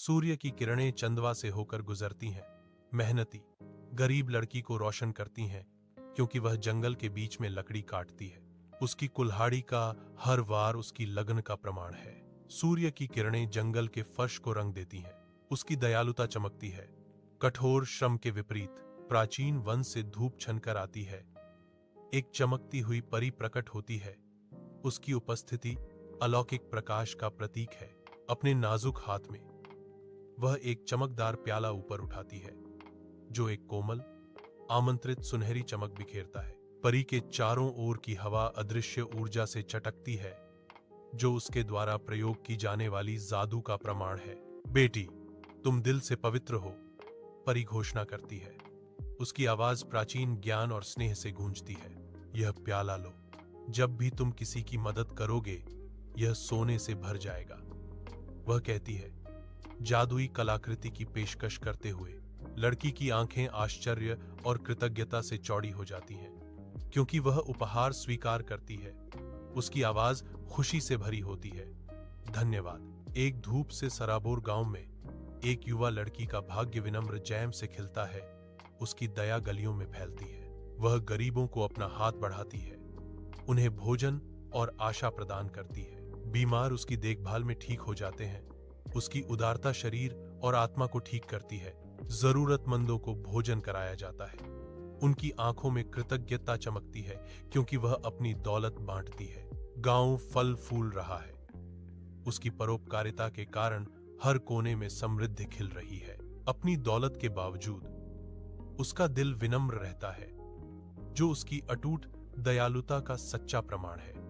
सूर्य की किरणें चंदवा से होकर गुजरती हैं, मेहनती गरीब लड़की को रोशन करती हैं, क्योंकि वह जंगल के बीच में लकड़ी काटती है। उसकी कुल्हाड़ी का हर वार उसकी लगन का प्रमाण है। सूर्य की किरणें जंगल के फर्श को रंग देती हैं। उसकी दयालुता चमकती है। कठोर श्रम के विपरीत प्राचीन वन से धूप छनकर आती है। एक चमकती हुई परी प्रकट होती है। उसकी उपस्थिति अलौकिक प्रकाश का प्रतीक है। अपने नाजुक हाथ में वह एक चमकदार प्याला ऊपर उठाती है, जो एक कोमल आमंत्रित सुनहरी चमक बिखेरता है। परी के चारों ओर की हवा अदृश्य ऊर्जा से चटकती है, जो उसके द्वारा प्रयोग की जाने वाली जादू का प्रमाण है। बेटी, तुम दिल से पवित्र हो, परी घोषणा करती है। उसकी आवाज प्राचीन ज्ञान और स्नेह से गूंजती है। यह प्याला लो, जब भी तुम किसी की मदद करोगे, यह सोने से भर जाएगा। वह कहती है, जादुई कलाकृति की पेशकश करते हुए। लड़की की आंखें आश्चर्य और कृतज्ञता से चौड़ी हो जाती हैं, क्योंकि वह उपहार स्वीकार करती है। उसकी आवाज खुशी से भरी होती है। धन्यवाद। एक धूप से सराबोर गांव में एक युवा लड़की का भाग्य विनम्र जैम से खिलता है। उसकी दया गलियों में फैलती है। वह गरीबों को अपना हाथ बढ़ाती है, उन्हें भोजन और आशा प्रदान करती है। बीमार उसकी देखभाल में ठीक हो जाते हैं। उसकी उदारता शरीर और आत्मा को ठीक करती है। जरूरतमंदों को भोजन कराया जाता है। उनकी आंखों में कृतज्ञता चमकती है, क्योंकि वह अपनी दौलत बांटती है। गांव फल फूल रहा है। उसकी परोपकारिता के कारण हर कोने में समृद्धि खिल रही है। अपनी दौलत के बावजूद उसका दिल विनम्र रहता है, जो उसकी अटूट दयालुता का सच्चा प्रमाण है।